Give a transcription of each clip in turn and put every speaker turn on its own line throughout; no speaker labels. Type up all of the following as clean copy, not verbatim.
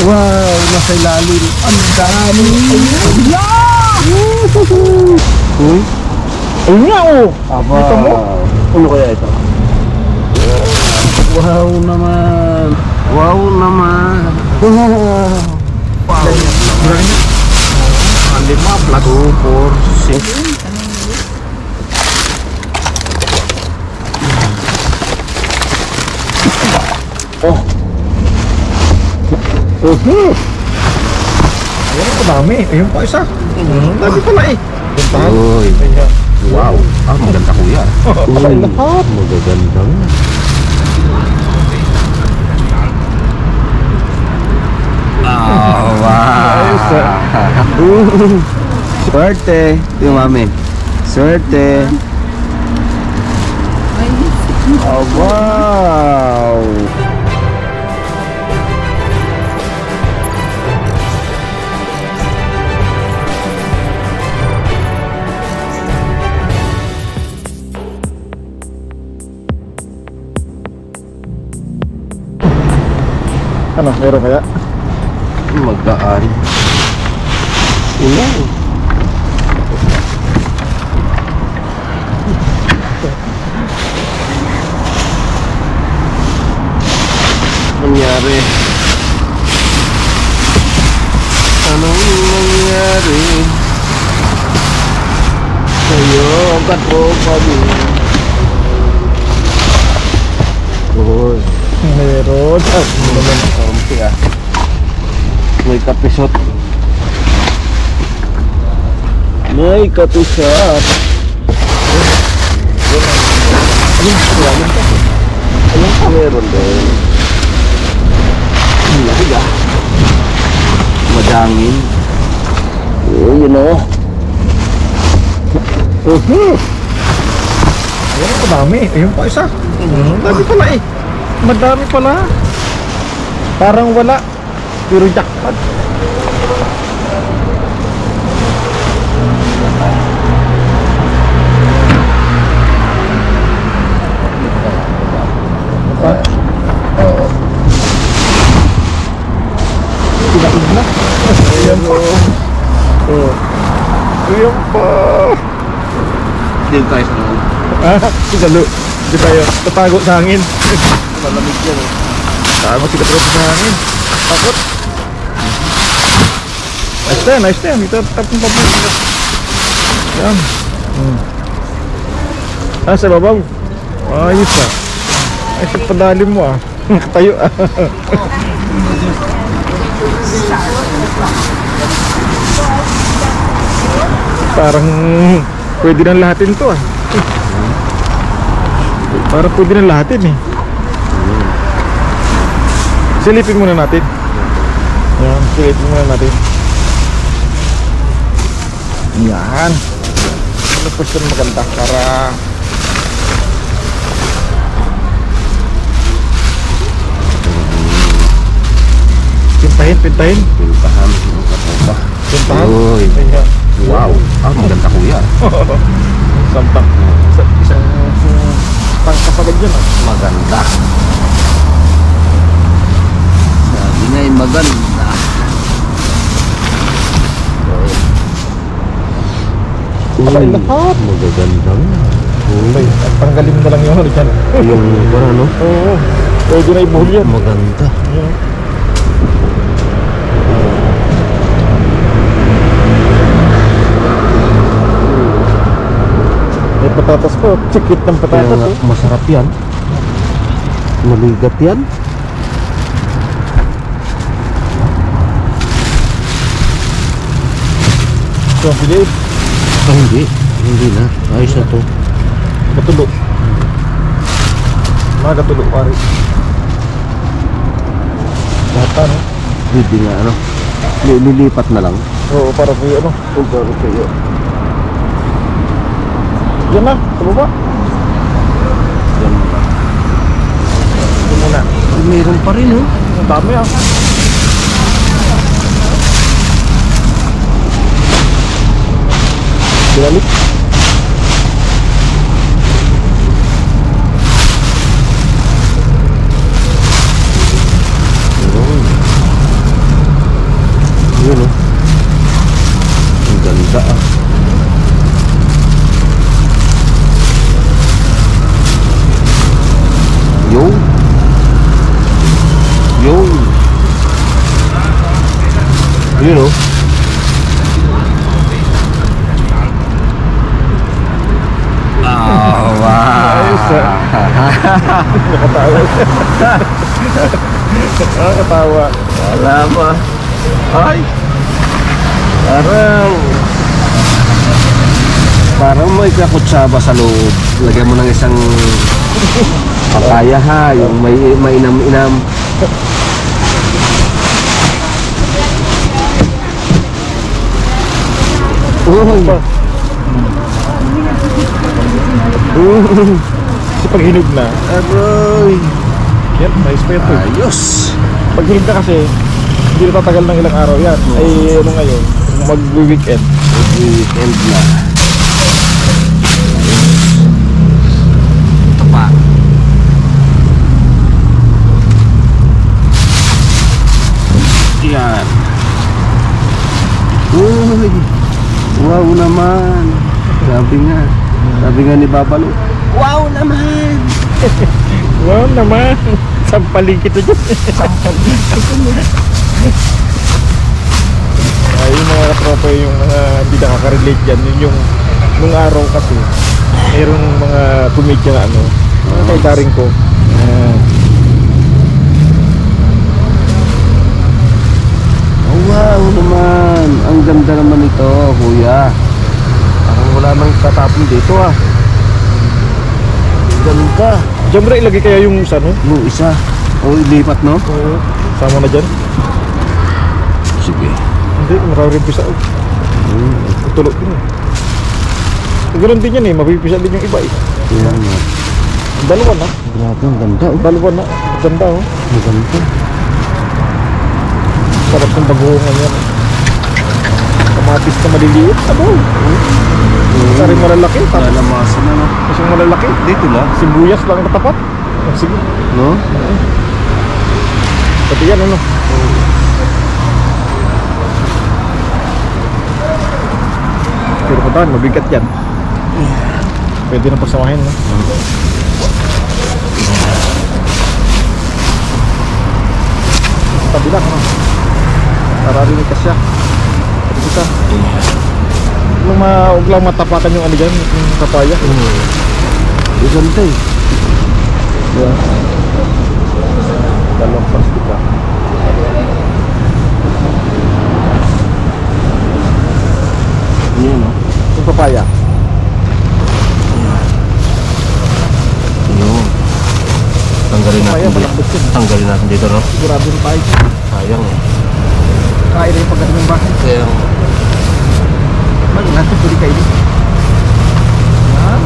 Wow, nasa ilalim. Ang dami. Uy. Ayun nga oh.
Aba.
Dito mo.
Ano kaya ito?
Wow naman.
Wow naman.
Wow.
Berapa? 5, 2, 4, 6.
Oh. Ayan ang dami. Ayun pa isa. Dami pala eh. Puntahan.
Uy. Wow. Ah, maganda kuya.
Ay, lahat.
Magaganda. Oh, wow. Swerte. Ito yung mami. Swerte. Oh, wow.
Ano, meron kaya?
Magaan. Ulang. Nangyari? Anong nangyari? Sa'yo, kato kami. Uy.
Meron.
Kampi ah. May kapisot. May kapisot. Ayun, meron din. Ang laki ah. Madangin. Oh, you know.
Ayun ang dami. Ayun pa isa. Dami pala eh. Madami pala. Parang wala. Pero jackpot.
Oo.
Pinakid na. Ayan pa.
Oo.
Ayan pa.
Dito tayo sa loob.
Sigalo. Dito tayo. Tatago sa hangin.
Malamig yan eh.
Tago si Katropa sa hangin. Takot. Nice na yan, nice na yan. Ito tapong pabalik. Yan. Sa babaw. Ayos na. Ay, sa padalim mo ah. Tayo ah. Parang pwede nang lahatin to ah. Parang pwede nang lahatin eh. Silipin muna natin. Yan, silipin muna natin. Yan. Ano po siya maganda para pintahin.
Pintahan.
Pintahan.
Uy.
Ayan.
Wow. Ah, maganda kuya.
Sampang. Isang pangkasagad yun ah.
Maganda. Sabi nga yung maganda.
Ay, lahat.
Magaganda.
Ay, tanggalin mo na lang yung ano dyan.
Yung ano?
Oo. Pwede na ibuhol yan.
Maganda.
Ayan. May patatas po. Sikit ng patatas
Kaya
oh.
masarap yan. Maligat yan.
So, bilis.
Ah, hindi. Hindi na. Ayos na to.
Matulo. Mga katulo pare. Bata no?
Hindi nga ano. Lilipat na lang.
Oo, para sa ano.
O para kayo.
Yan na, tumaba.
Yan.
Ito muna.
Meron pa rin oh.
Ang dami ah. Binalik.
Yun o. Oh, wow.
Ayos, Nakatawa. Nakatawa.
Wala pa. Ay. Parang may kakutsaba sa loob. Lagyan mo ng isang papaya ha, yung may inam-inam.
Kasi pag hinog na,
Aroy.
yan, mais pa yan to.
Ayos.
Pag hinog na kasi, hindi na tatagal ng ilang araw yan. Ay ano ngayon, mag-weekend.
Weekend na. Ito pa. Yan. Uy. Wow naman. Sabi nga ni Babalo. Wow naman.
Wow naman, sampaling kita dyan. Ay, yung mga katropa, yung mga hindi nakaka-relate dyan, yun yung nung araw kasi mayroong mga komedya na ano, kay daring ko.
Oh, wow naman. Ang ganda naman ito, kuya. Parang wala nang tatapon dito ah. Ganda.
Diyan mo na ilagay kaya yung isa, no?
Yung isa. O, ilipat no?
Oo. Sama na dyan.
Sige.
Hindi, makararipisa. Tulog din eh. Ganun din yan eh, mapipisa din yung iba eh.
Yan nga.
Dalawa na.
Grabe, ang ganda oh.
Dalawa na. Ganda oh.
Ang ganda.
Sarap ng bagoongan yan. Kamatis na maliliit. Ano? Sari malalaki. Tapos
Lalamasan na no?
mas yung malalaki.
Dito lang.
Sibuyas lang natapat. Oh, sige.
No?
Pati yan ano. Pero puntahan, mabigat yan. Pwede na pasamahin, no? Sa tabi lang, no? Para rin ka siya. Pati kita. Huwag lang matapakan yung ano dyan, yung papaya.
Ang ganda eh.
Yeah. Dalawang plastic ka.
Yan no?
Yung papaya.
Yun. Tanggalin
Papaya,
natin dito.
malakbot yun.
Tanggalin natin dito no?
Sigurado yung tayo.
Sayang eh.
Kain na yung pagdating ng bahay.
Kaya
Natin pwede kainin. Yan.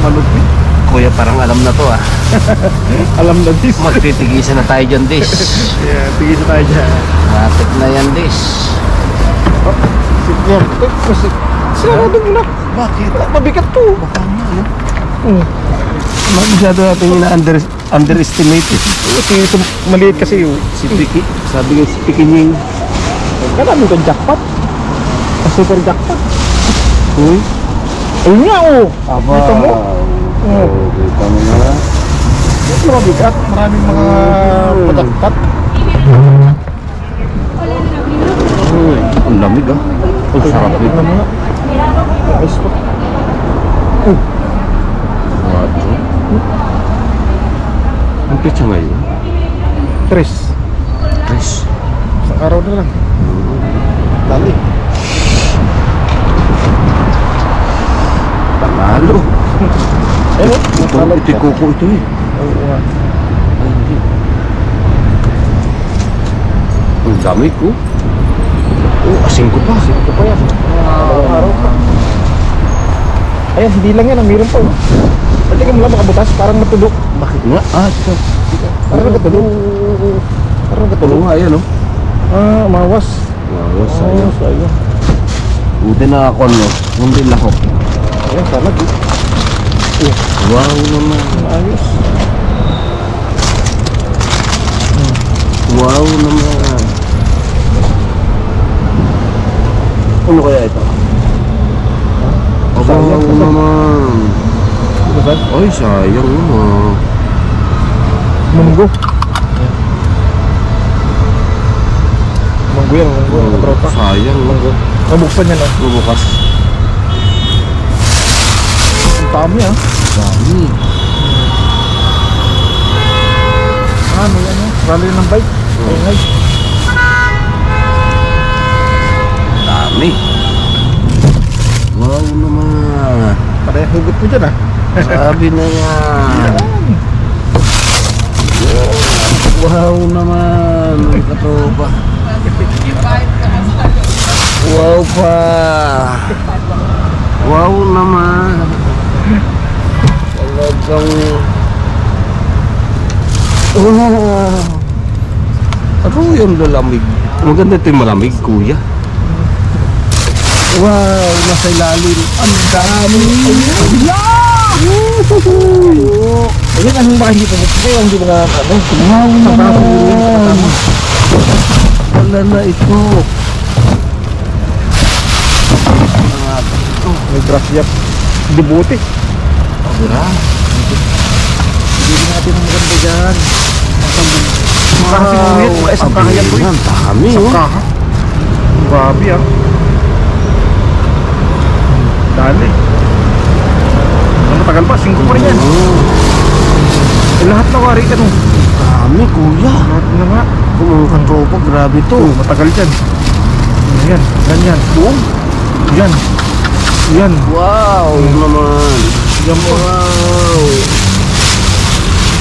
Malupit.
kuya parang alam na to ah.
Alam na this.
Magtitigisan na tayo dyan dis.
Yeah, tigil na tayo dyan.
Matik na yan dis.
Oh, sige. Kasi, sarado mo na.
Bakit?
Mabigat to.
Baka nga ano?
Masyado
natin underestimate eh.
Kasi ito, maliit kasi yun.
Si Piki, sabi nga si Pikining.
Kailangan ito jackpot. Super jackpot.
Uy.
Ayun nga oh.
Aba.
Kita mo?
Oh, kita mo na.
Ito mabigat. Maraming mga pajakpat.
Uy, ang lamig ah. Ang sarap nito.
Ayos pa.
Wato. Ang pitsa ngayon?
Tres. Isang araw na lang. Dali.
Panalo.
Eh,
Ito kuko ito eh.
Oo nga.
Ay, hindi. Ang dami ko. Oh, asing ko pa.
Ito pa yan. Dalawang araw pa. Ayan, hindi lang yan. Mayroon pa. Pwede ka mula makabutas. Parang matulog.
Bakit nga? Ah, ito.
Parang natulog. Parang
Oo
natulog.
nga, yan oh.
Ah, mawas.
Wow,
Sayang. Sayang.
Buti na ako no. Hindi lahok.
Ayan, salag eh.
Wow naman.
Ayos.
Wow naman. Ano kaya ito? Aba,
Sayang,
wow
sayang.
naman.
Ano ba?
Ay, sayang naman.
Munggo. Munggo yan, munggo, mga tropa.
Sayang,
Munggo. Nabuksan yan,
bubukas.
Ang dami,
Dami.
May ano, rally ng bike. Ingay.
Dami. Wow naman.
Parehas hugot mo dyan,
Sabi na yan. Wow naman. Ang katropa. Wow pa. Wow naman. Talagang wow. Ano yung lalamig? Maganda ito yung malamig, kuya. Wow, nasa ilalim. Ang dami.
Ayun, anong makikita mo? Kaya hindi mo nga, ano?
Wow naman. Wala na ito.
May grass yap. Dibuti.
Pabira.
Hindi natin ang maganda dyan.
Wow.
Isang kahayan po yun.
Ang dami,
Isang
oh.
kaha. Grabe, Dali. Ang matagal pa, 5 pa rin yan. Lahat na wari ka nung.
Dami, kuya.
Lahat na nga.
Kung mga katropa, grabe to.
Matagal dyan. Yan, ganyan. Yan. Yan.
Wow naman.
Yan po.
Wow.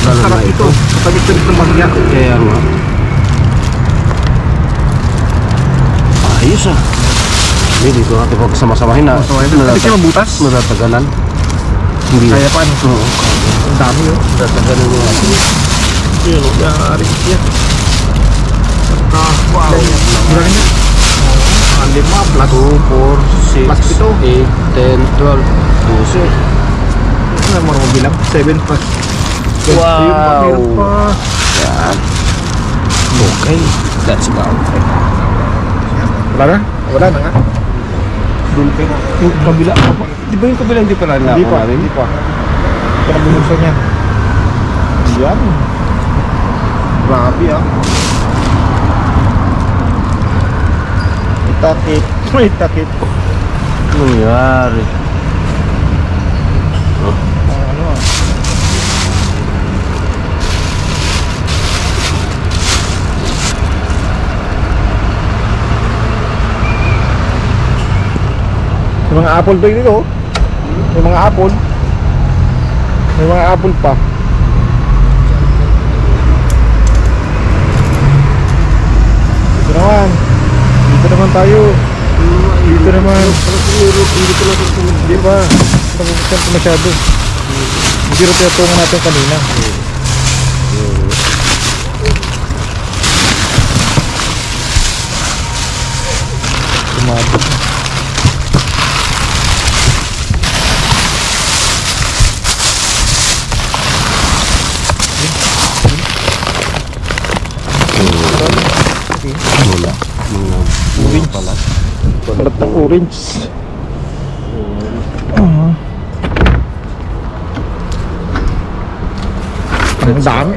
Ang sarap ito. Talit-talit ng bagya.
Kaya nga. Ayos, Hindi, dito natin pagsama-samahin na.
Hindi siya mabutas.
Natatagalan. Hindi.
Kaya pa, ano?
Oo,
Ang dami,
natatagalan yung natin.
Yun, yari siya. Wow. Ilan niya? 5 plus
2, 4, 6,
Plus
8, 10, 12, 12.
Ano naman mo bilang? 7 plus.
Wow.
Meron pa.
Yan. Okay. Let's go.
Wala na? Wala na nga.
Doon kayo. Yung kabila. Di ba yung kabila hindi pa rin
Hindi pa. Hindi pa. Ito na binuksan niya. Yan. Grabe, May takip. May takip.
Nangyari.
Ano, May mga apple to dito, May mga apple. May mga apple pa. Dito naman. Dito naman tayo. Dito naman. Hindi ba? Nakukuksan ko masyado. Hindi rin tinatungan natin kanina. Tumabot.
Wala. Mga pala.
Balat ng orange. Ang dami,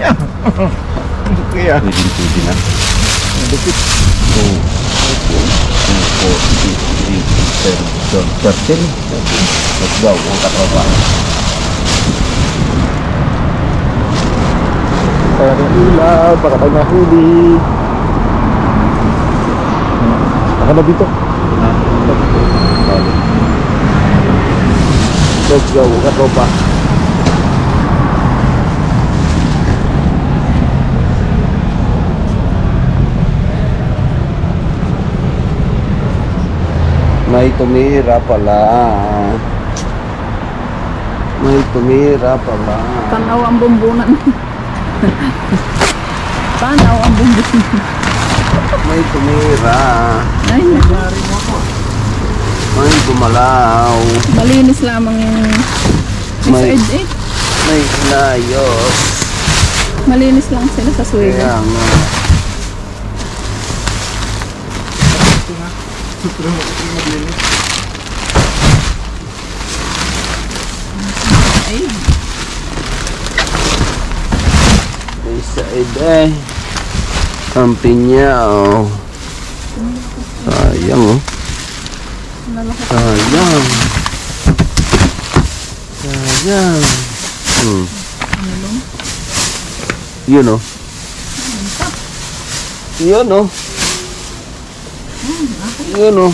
Kaya.
Pwede na.
Dupit.
2, 4, 6, 8, 10, 13. Let's go. Ang katropa.
Kaya ng ilaw, baka tayo nahuli. Baka na dito.
Let's go. Ang katropa. May tumira pala. May tumira pala.
Tanaw ang bumbunan. Tanaw ang bumbunan.
May tumira.
Ay,
May gumalaw.
malinis lamang yung
May-
side 8.
May inayos.
Malinis lang sila sa Sweden.
Kaya nga.
Ay,
May side Ang pinya, Sayang oh.
Malaki.
Sayang. Sayang.
Ano lang?
Yun oh. Yun oh. Yun oh.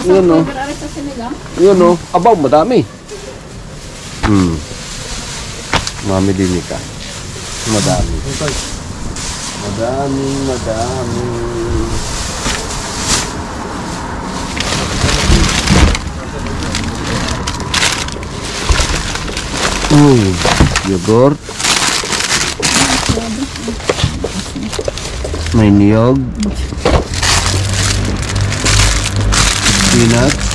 Yun oh.
Nasa sa sinigang?
Yun oh. Abaw, madami. Mami din ka. Madami. Madami. Uy, yogurt. May niyog. Peanuts.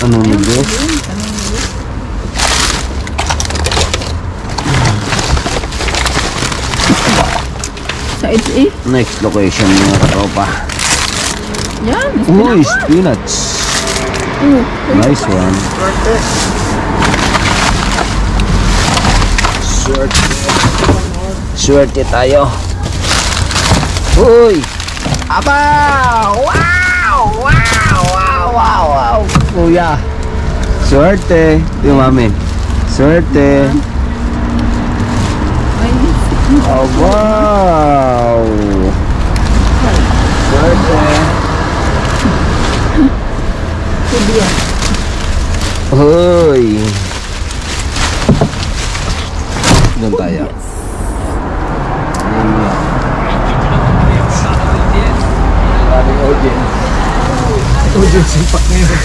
Anong nito?
Sa HE?
Next location mga katropa.
Yan.
Uy, peanuts. Nice one. Swerte tayo. Uy! Aba! Wow! Kuya! Swerte! Yung mami. Swerte!
Ay,
Oh, wow! Swerte!
pwede yan.
Uy! Doon tayo. Maraming audience.
Audience impact ngayon.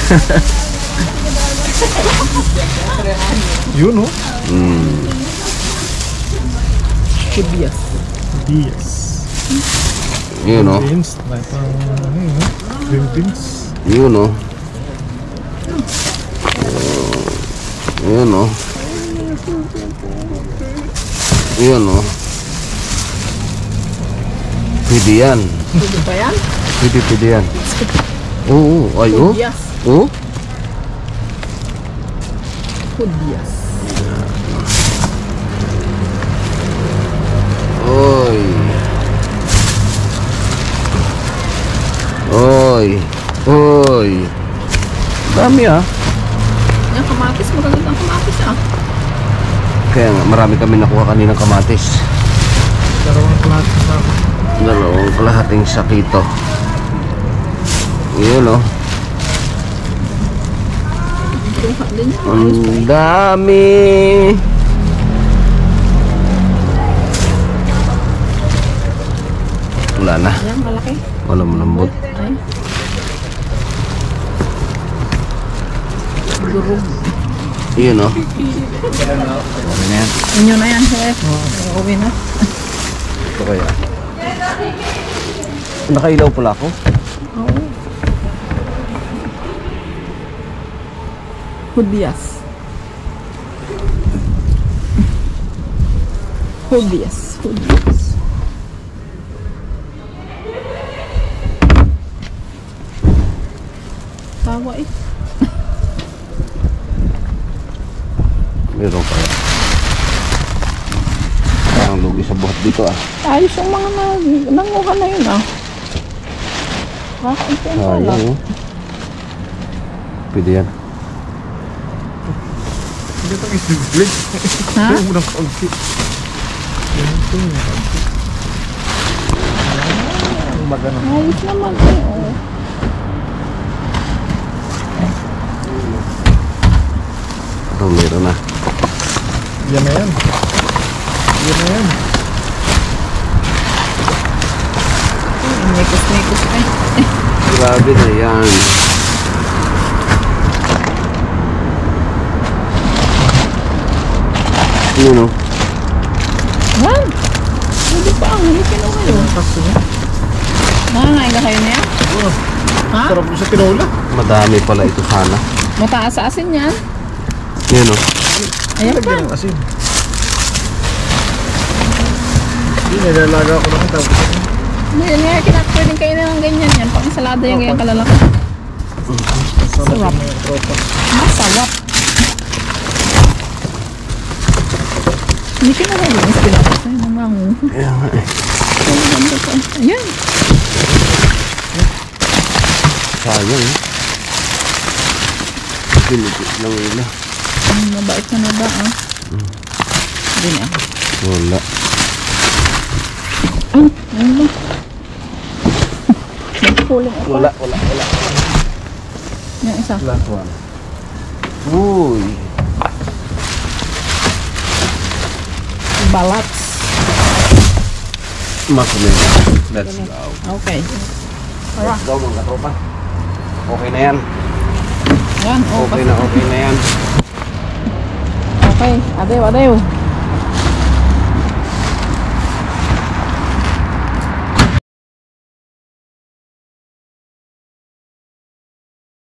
Yun, oh.
Kudyas.
Yes.
Yun o.
Beans. Like, green beans.
Yun o. Yun o. Yun o. Pwede yan.
Pwede ba yan?
Pwede yan. Oo, ay o.
Kudyas.
Oo.
Kudyas.
Oy. Oy. Oy. Dami ah.
Yung kamatis, magagandang kamatis ah.
Kaya nga, marami kami nakuha kaninang kamatis.
Dalawang klase na.
Dalawang kalahating sakito. Yun o.
Kuha din yan.
Ang dami. Wala na.
Yan, malaki.
Wala mo lambot.
Ay. Durog.
Yun o.
Inyo na yan, chef. Uwi na.
Ito kaya. Nakailaw pala ako.
Oo. Kudyas. Kudyas. Kudyas. Tawa eh.
Meron kaya. Parang lugi sa buhat dito ah.
Ayos yung mga nanguha na yun ah. Kakaunti ang pala.
Sayang oh. Pwede yan.
Hindi ito is big.
Ha?
Ito mo ng kaunti. Yan ito yung kaunti. Ang magano.
Ayos naman eh. Oh.
Ito meron na.
Yan na yan. Yan na yan.
Nekos-nekos pa eh.
Grabe na yan. Yun o.
Yan. Pwede pa ang hindi kinuha yun.
Kaso niya.
Nangangain ka kayo niya? Ha?
Sarap mo sa tinola.
Madami pala ito sana.
Mataas sa asin yan.
Yun o.
Ayan pa.
Lagyan ng asin. Hindi, nilalaga ko lang tapos.
Hindi nga pwedeng kainin ng ganyan yan. Pang salada yung ganyan kalalaki.
Sarap mo yung tropa.
Masarap. Hindi kinuha yun. Mas pinapos na yun. Namango.
Kaya nga eh.
Ayan.
sayang eh. Pinipit lang nila.
Mabait na ba ah? Hindi na.
Wala.
Ay, ayun ba? Nagpuling ako.
Wala.
Yung isa.
Last one. Uy.
Balats.
Makunin. Let's go.
Okay.
Let's go mga tropa. Okay na yan.
Yan.
Okay na yan.
Okay. Adew.